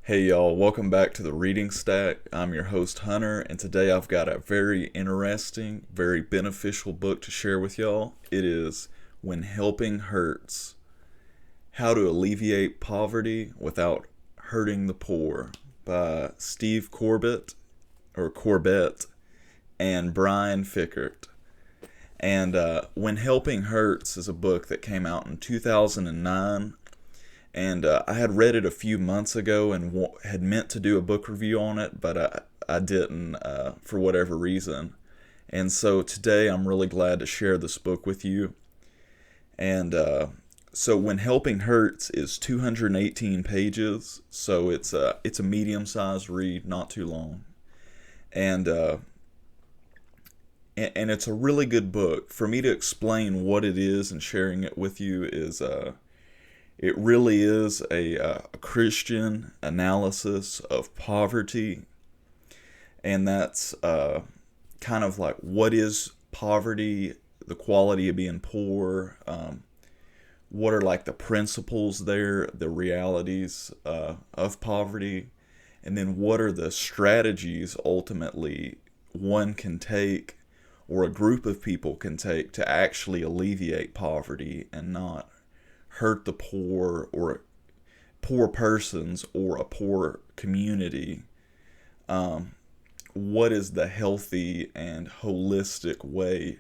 Hey y'all, welcome back to the Reading Stack. I'm your host Hunter, and today I've got a very interesting, very beneficial book to share with y'all. It is When Helping Hurts: How to Alleviate Poverty Without Hurting the Poor by Steve Corbett and Brian Fikkert. And When Helping Hurts is a book that came out in 2009. And I had read it a few months ago and had meant to do a book review on it, but I didn't for whatever reason. And so today I'm really glad to share this book with you. And so When Helping Hurts is 218 pages, so it's a medium-sized read, not too long. And and it's a really good book. For me to explain what it is and sharing it with you is it really is a Christian analysis of poverty, and that's kind of like what is poverty, the quality of being poor, what are like the principles there, the realities of poverty, and then what are the strategies ultimately one can take or a group of people can take to actually alleviate poverty and not hurt the poor or poor persons or a poor community. What is the healthy and holistic way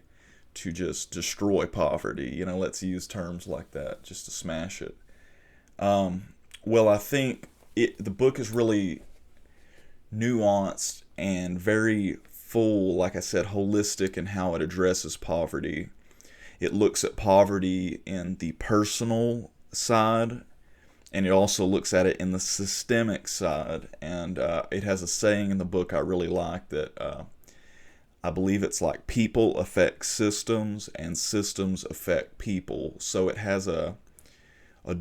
to just destroy poverty? Let's use terms like that just to smash it. Well, I think the book is really nuanced and very full, like I said, holistic in how it addresses poverty. It looks at poverty in the personal side, and it also looks at it in the systemic side. And it has a saying in the book I really like that I believe it's like people affect systems and systems affect people. So it has a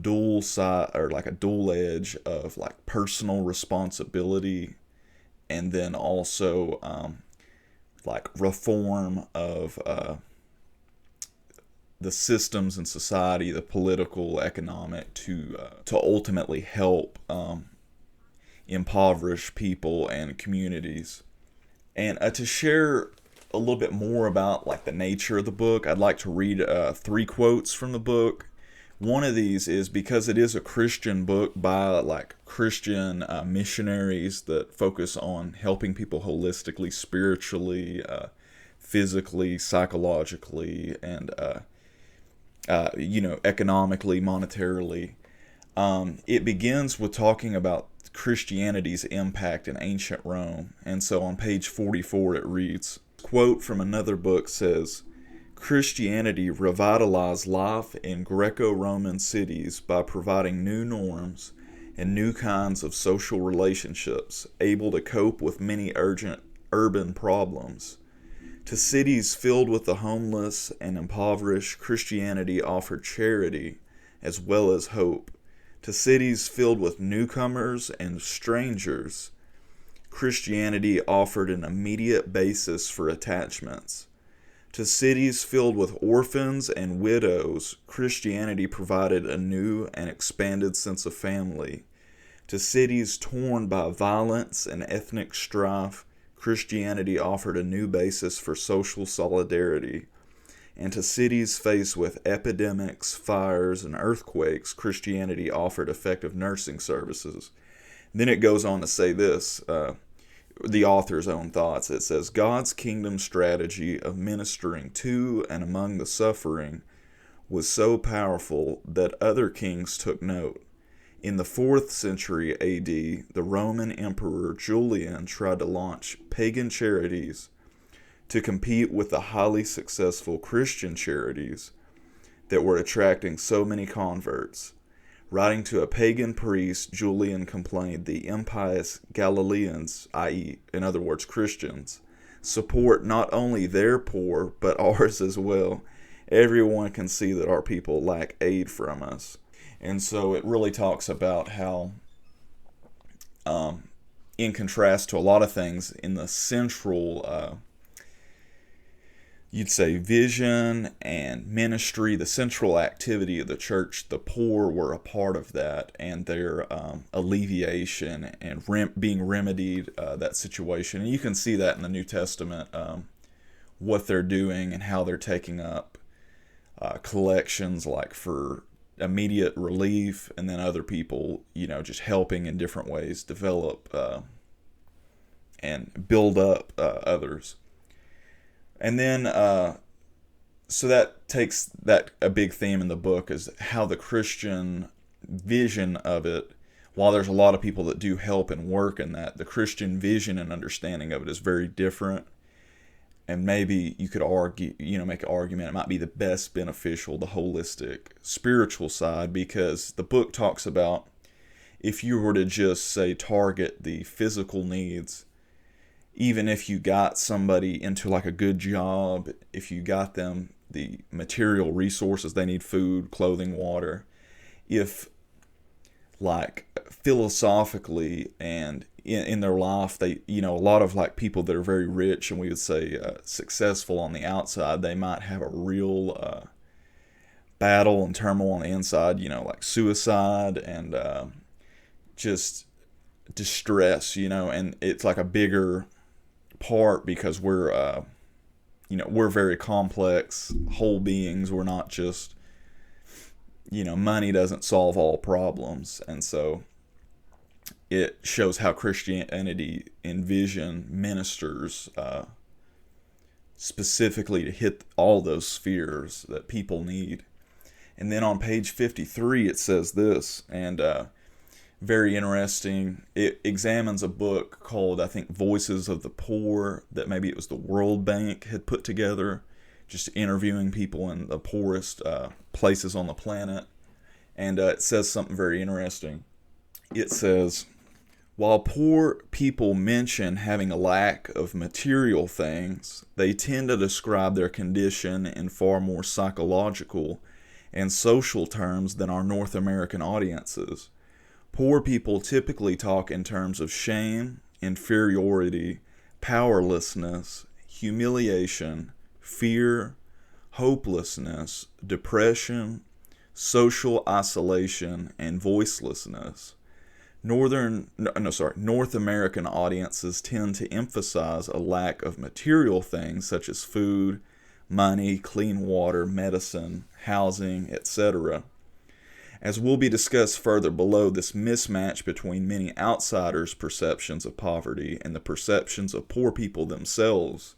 dual side, or like a dual edge of like personal responsibility, and then also like reform of the systems in society, the political, economic, to ultimately help impoverished people and communities. And to share a little bit more about like the nature of the book, I'd like to read three quotes from the book. One of these is because it is a Christian book by like Christian missionaries that focus on helping people holistically, spiritually, physically, psychologically, and economically, monetarily. It begins with talking about Christianity's impact in ancient Rome. And so on page 44 it reads, quote from another book says, Christianity revitalized life in Greco-Roman cities by providing new norms and new kinds of social relationships, able to cope with many urgent urban problems. To cities filled with the homeless and impoverished, Christianity offered charity as well as hope. To cities filled with newcomers and strangers, Christianity offered an immediate basis for attachments. To cities filled with orphans and widows, Christianity provided a new and expanded sense of family. To cities torn by violence and ethnic strife, Christianity offered a new basis for social solidarity. And to cities faced with epidemics, fires, and earthquakes, Christianity offered effective nursing services. Then it goes on to say this, the author's own thoughts. It says, God's kingdom strategy of ministering to and among the suffering was so powerful that other kings took note. In the 4th century AD, the Roman Emperor Julian tried to launch pagan charities to compete with the highly successful Christian charities that were attracting so many converts. Writing to a pagan priest, Julian complained the impious Galileans, i.e., in other words, Christians, support not only their poor, but ours as well. Everyone can see that our people lack aid from us. And so it really talks about how, in contrast to a lot of things, in the central you'd say vision and ministry, the central activity of the church. The poor were a part of that, and their alleviation and being remedied, that situation. And you can see that in the New Testament, what they're doing and how they're taking up collections, like for immediate relief, and then other people, just helping in different ways develop and build up others. And then, so that takes that a big theme in the book is how the Christian vision of it, while there's a lot of people that do help and work in that, the Christian vision and understanding of it is very different. And maybe you could argue, make an argument it might be the best beneficial, the holistic spiritual side, because the book talks about if you were to just say target the physical needs, even if you got somebody into like a good job, if you got them the material resources they need, food, clothing, water, if like philosophically and in their life, they, a lot of like people that are very rich and we would say successful on the outside, they might have a real battle and turmoil on the inside, like suicide and just distress, and it's like a bigger part because we're we're very complex whole beings. We're not just, money doesn't solve all problems. And so it shows how Christianity in vision ministers specifically to hit all those spheres that people need. And then on page 53 it says this, and very interesting. It examines a book called, I think, Voices of the Poor, that maybe it was the World Bank had put together, just interviewing people in the poorest places on the planet. And it says something very interesting. It says, while poor people mention having a lack of material things, they tend to describe their condition in far more psychological and social terms than our North American audiences. Poor people typically talk in terms of shame, inferiority, powerlessness, humiliation, fear, hopelessness, depression, social isolation, and voicelessness. North American audiences tend to emphasize a lack of material things such as food, money, clean water, medicine, housing, etc. As will be discussed further below, this mismatch between many outsiders' perceptions of poverty and the perceptions of poor people themselves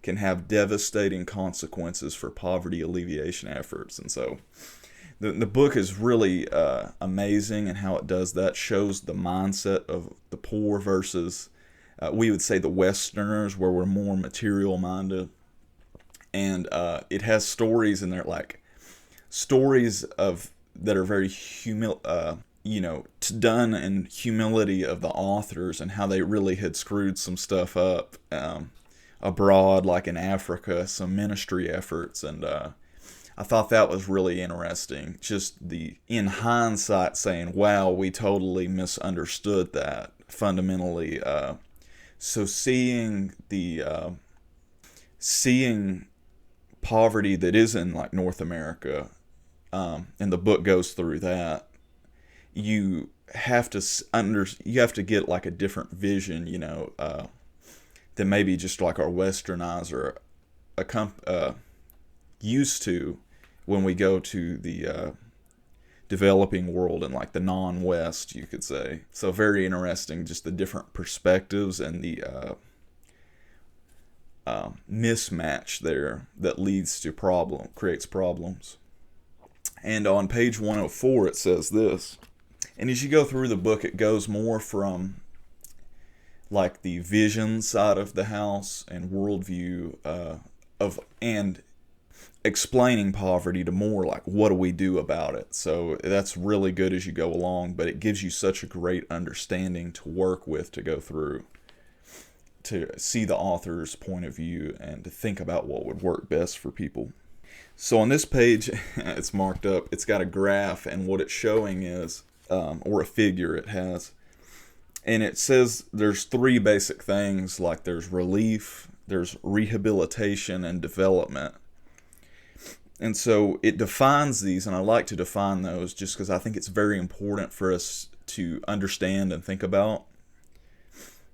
can have devastating consequences for poverty alleviation efforts. And so the book is really amazing in how it does that, shows the mindset of the poor versus, we would say, the Westerners, where we're more material minded. And it has stories in there, like stories of that are very done in humility of the authors and how they really had screwed some stuff up abroad, like in Africa, some ministry efforts. And I thought that was really interesting. Just in hindsight, saying, wow, we totally misunderstood that fundamentally. So seeing poverty that is in like North America, and the book goes through that, you have to get like a different vision, than maybe just like our Western eyes are used to when we go to the developing world and like the non-West, you could say. So very interesting, just the different perspectives and the mismatch there that creates problems. And on page 104 it says this, and as you go through the book, it goes more from like the vision side of the house and worldview and explaining poverty to more like, what do we do about it? So that's really good as you go along, but it gives you such a great understanding to work with, to go through, to see the author's point of view and to think about what would work best for people. So on this page, it's marked up, it's got a graph, and what it's showing is, or a figure it has, and it says there's three basic things, like there's relief, there's rehabilitation and development. And so it defines these, and I like to define those just because I think it's very important for us to understand and think about,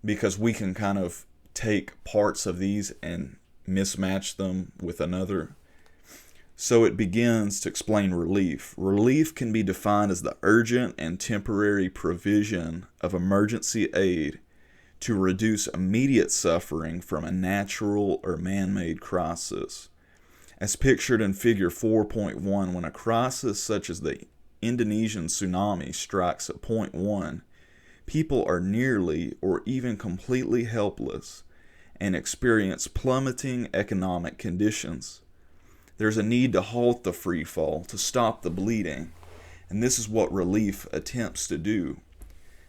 because we can kind of take parts of these and mismatch them with another. So it begins to explain relief. Relief can be defined as the urgent and temporary provision of emergency aid to reduce immediate suffering from a natural or man-made crisis. As pictured in Figure 4.1, when a crisis such as the Indonesian tsunami strikes at point 1, people are nearly or even completely helpless and experience plummeting economic conditions. There's a need to halt the free fall, to stop the bleeding, and this is what relief attempts to do.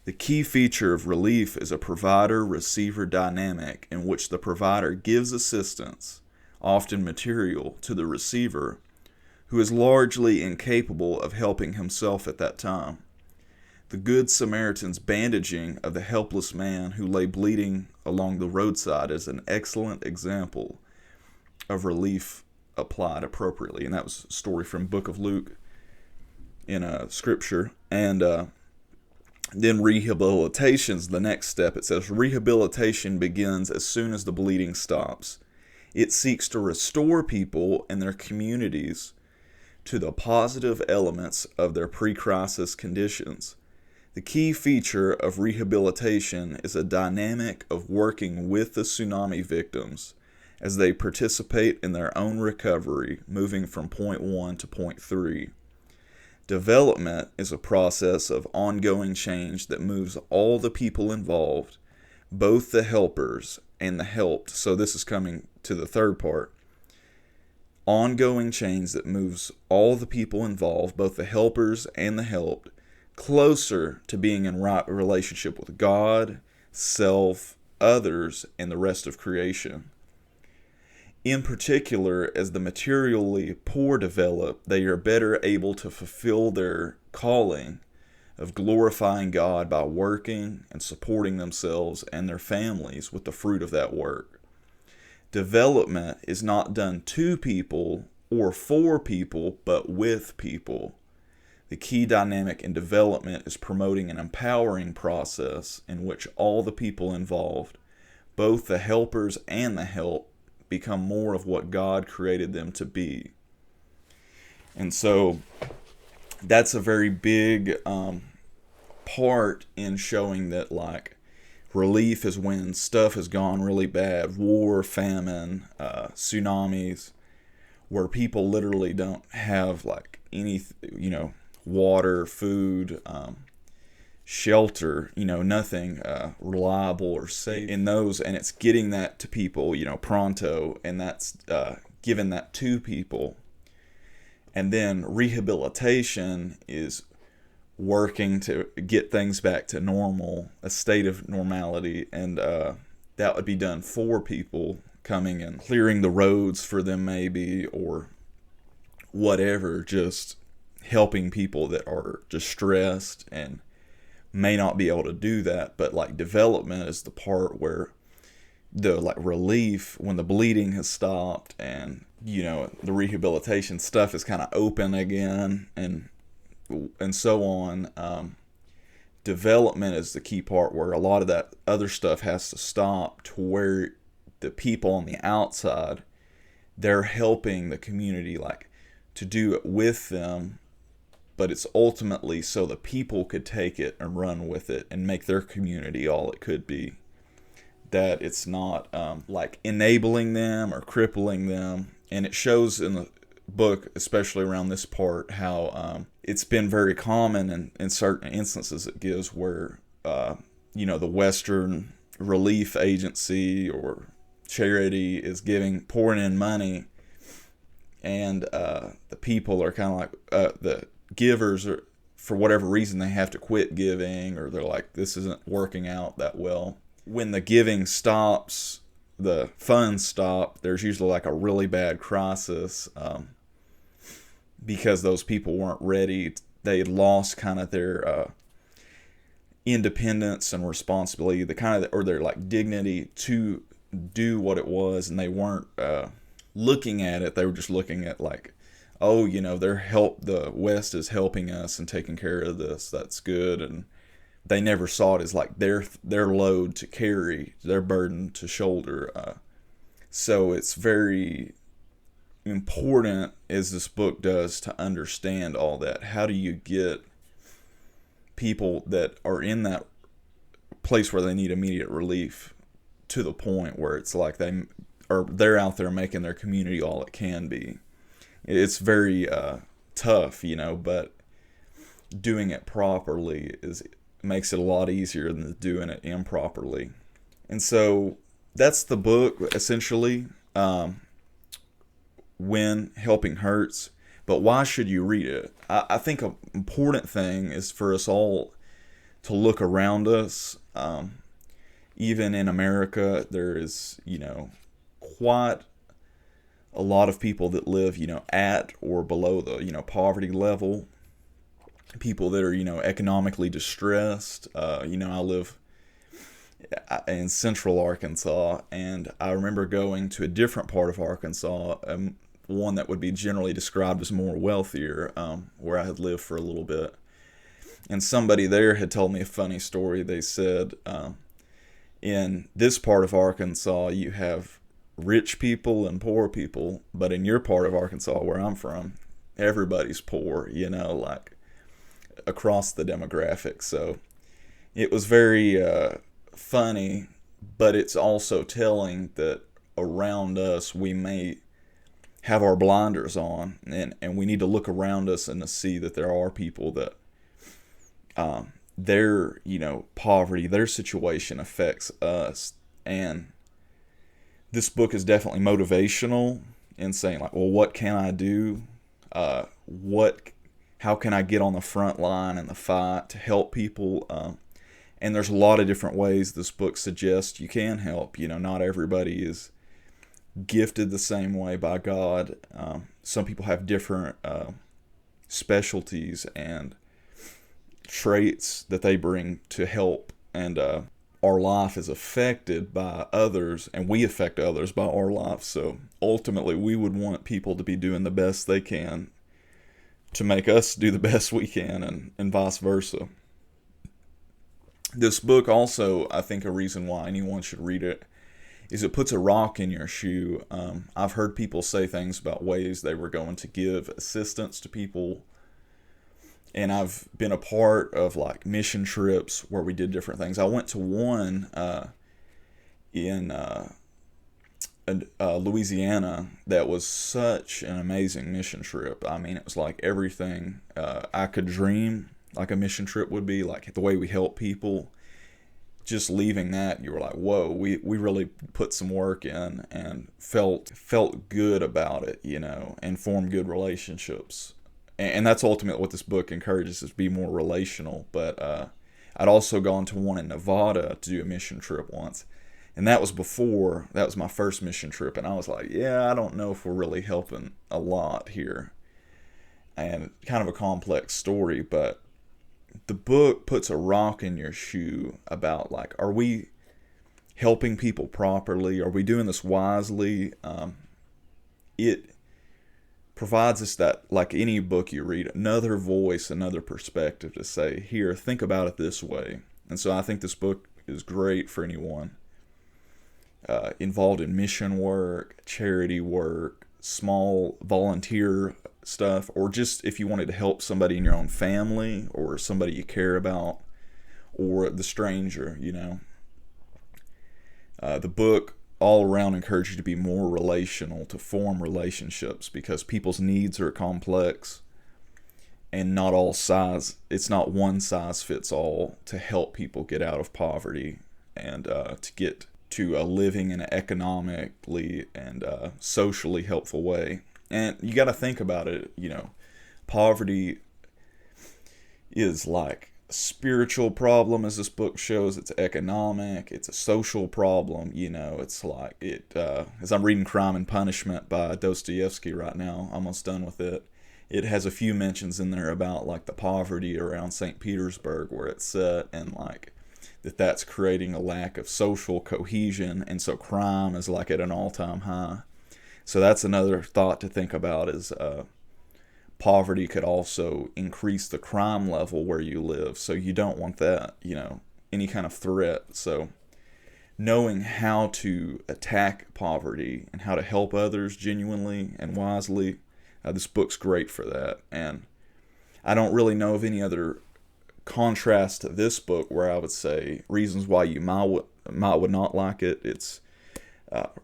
The key feature of relief is a provider-receiver dynamic in which the provider gives assistance, often material, to the receiver, who is largely incapable of helping himself at that time. The Good Samaritan's bandaging of the helpless man who lay bleeding along the roadside is an excellent example of relief applied appropriately. And that was a story from Book of Luke in Scripture. And then rehabilitation's the next step. It says rehabilitation begins as soon as the bleeding stops. It seeks to restore people and their communities to the positive elements of their pre-crisis conditions. The key feature of rehabilitation is a dynamic of working with the tsunami victims as they participate in their own recovery, moving from point 1 to point 3. Development is a process of ongoing change that moves all the people involved, both the helpers and the helped. So this is coming to the third part. Ongoing change that moves all the people involved, both the helpers and the helped, closer to being in right relationship with God, self, others, and the rest of creation. In particular, as the materially poor develop, they are better able to fulfill their calling of glorifying God by working and supporting themselves and their families with the fruit of that work. Development is not done to people or for people, but with people. The key dynamic in development is promoting an empowering process in which all the people involved, both the helpers and the helped, become more of what God created them to be. And so that's a very big part in showing that, like, relief is when stuff has gone really bad, war, famine, tsunamis, where people literally don't have like any, water, food, shelter, nothing reliable or safe in those, and it's getting that to people, pronto, and that's giving that to people. And then rehabilitation is working to get things back to normal, a state of normality, and that would be done for people, coming and clearing the roads for them maybe, or whatever, just helping people that are distressed and may not be able to do that. But like development is the part where the like relief, when the bleeding has stopped and the rehabilitation stuff is kind of open again, and so on. Development is the key part where a lot of that other stuff has to stop, to where the people on the outside, they're helping the community like to do it with them, but it's ultimately so the people could take it and run with it and make their community all it could be. That it's not like enabling them or crippling them. And it shows in the book, especially around this part, how it's been very common in certain instances it gives where, the Western Relief Agency or charity is pouring in money, and the people are kind of like, the givers are, for whatever reason, they have to quit giving, or they're like, this isn't working out that well. When the giving stops, the funds stop, there's usually like a really bad crisis, because those people weren't ready. They had lost kind of their independence and responsibility, or their like dignity to do what it was, and they weren't looking at it. They were just looking at like, oh, the West is helping us and taking care of this. That's good. And they never saw it as like their load to carry, their burden to shoulder. So it's very important, as this book does, to understand all that. How do you get people that are in that place where they need immediate relief to the point where it's like they're out there making their community all it can be? It's very tough, but doing it properly makes it a lot easier than doing it improperly. And so that's the book, essentially. When Helping Hurts. But why should you read it? I think an important thing is for us all to look around us. Even in America, there is, quite a lot of people that live, at or below the, poverty level. People that are, economically distressed. I live in central Arkansas, and I remember going to a different part of Arkansas, one that would be generally described as more wealthier, where I had lived for a little bit. And somebody there had told me a funny story. They said, in this part of Arkansas, you have rich people and poor people, but in your part of Arkansas, where I'm from, everybody's poor, like across the demographic. So it was very funny, but it's also telling that around us we may have our blinders on, and we need to look around us and to see that there are people that their poverty, their situation affects us. And this book is definitely motivational in saying like, well, what can I do? How can I get on the front line in the fight to help people? And there's a lot of different ways this book suggests you can help. Not everybody is gifted the same way by God. Some people have different specialties and traits that they bring to help, and our life is affected by others, and we affect others by our life. So ultimately, we would want people to be doing the best they can to make us do the best we can, and vice versa. This book also, I think a reason why anyone should read it is it puts a rock in your shoe. I've heard people say things about ways they were going to give assistance to people, and I've been a part of like mission trips where we did different things. I went to one in Louisiana that was such an amazing mission trip. I mean, it was like everything I could dream like a mission trip would be, like the way we help people. Just leaving that, you were like, whoa, we really put some work in and felt good about it, and formed good relationships. And that's ultimately what this book encourages, is be more relational. But I'd also gone to one in Nevada to do a mission trip once. And that was my first mission trip. And I was like, yeah, I don't know if we're really helping a lot here. And kind of a complex story, but the book puts a rock in your shoe about like, are we helping people properly? Are we doing this wisely? It provides us that, like any book you read, another voice, another perspective to say, here, think about it this way. And so I think this book is great for anyone involved in mission work, charity work, small volunteer stuff, or just if you wanted to help somebody in your own family or somebody you care about, or the stranger. The book all around encourages you to be more relational, to form relationships, because people's needs are complex, and it's not one size fits all to help people get out of poverty and to get to a living in an economically and socially helpful way. And you got to think about it, poverty is like a spiritual problem, as this book shows. It's economic, it's a social problem, it's like as I'm reading Crime and Punishment by Dostoevsky right now, almost done with it. It has a few mentions in there about like the poverty around St. Petersburg where it's set, and like that's creating a lack of social cohesion, and so crime is like at an all-time high. So that's another thought to think about, is poverty could also increase the crime level where you live. So you don't want that, any kind of threat. So knowing how to attack poverty and how to help others genuinely and wisely, this book's great for that. And I don't really know of any other contrast to this book where I would say reasons why you would not like it. It's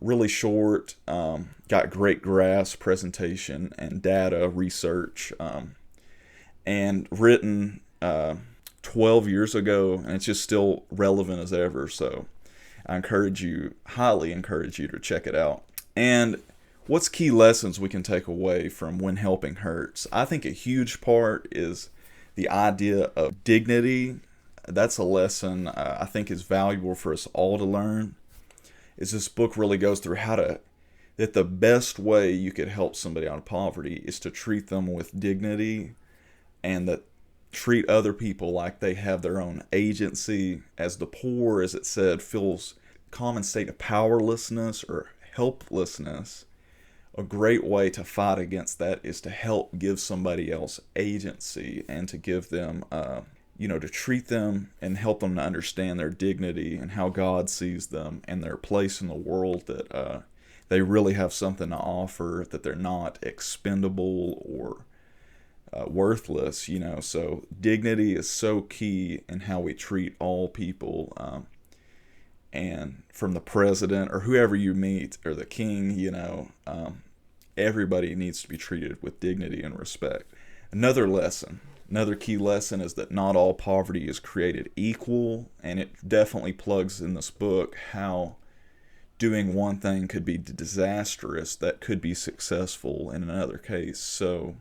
really short, got great graphs, presentation, and data research, and written 12 years ago, and it's just still relevant as ever. So I highly encourage you to check it out. And what's key lessons we can take away from When Helping Hurts? I think a huge part is the idea of dignity. That's a lesson I think is valuable for us all to learn. Is this book really goes through that the best way you could help somebody out of poverty is to treat them with dignity, and that treat other people like they have their own agency, as the poor, as it said, feels common state of powerlessness or helplessness. A great way to fight against that is to help give somebody else agency, and to give them to treat them and help them to understand their dignity and how God sees them and their place in the world, that they really have something to offer, that they're not expendable or worthless, So dignity is so key in how we treat all people, and from the president or whoever you meet, or the king, everybody needs to be treated with dignity and respect. Another key lesson is that not all poverty is created equal, and it definitely plugs in this book how doing one thing could be disastrous that could be successful in another case. So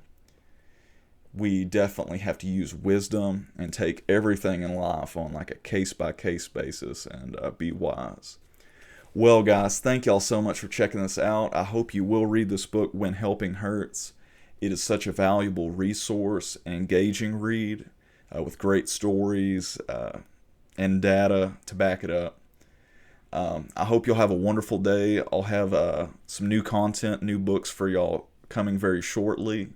we definitely have to use wisdom and take everything in life on like a case-by-case basis, and be wise. Well, guys, thank y'all so much for checking this out. I hope you will read this book, When Helping Hurts. It is such a valuable resource, an engaging read, with great stories and data to back it up. I hope you'll have a wonderful day. I'll have some new content, new books for y'all coming very shortly.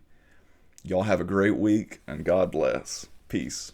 Y'all have a great week, and God bless. Peace.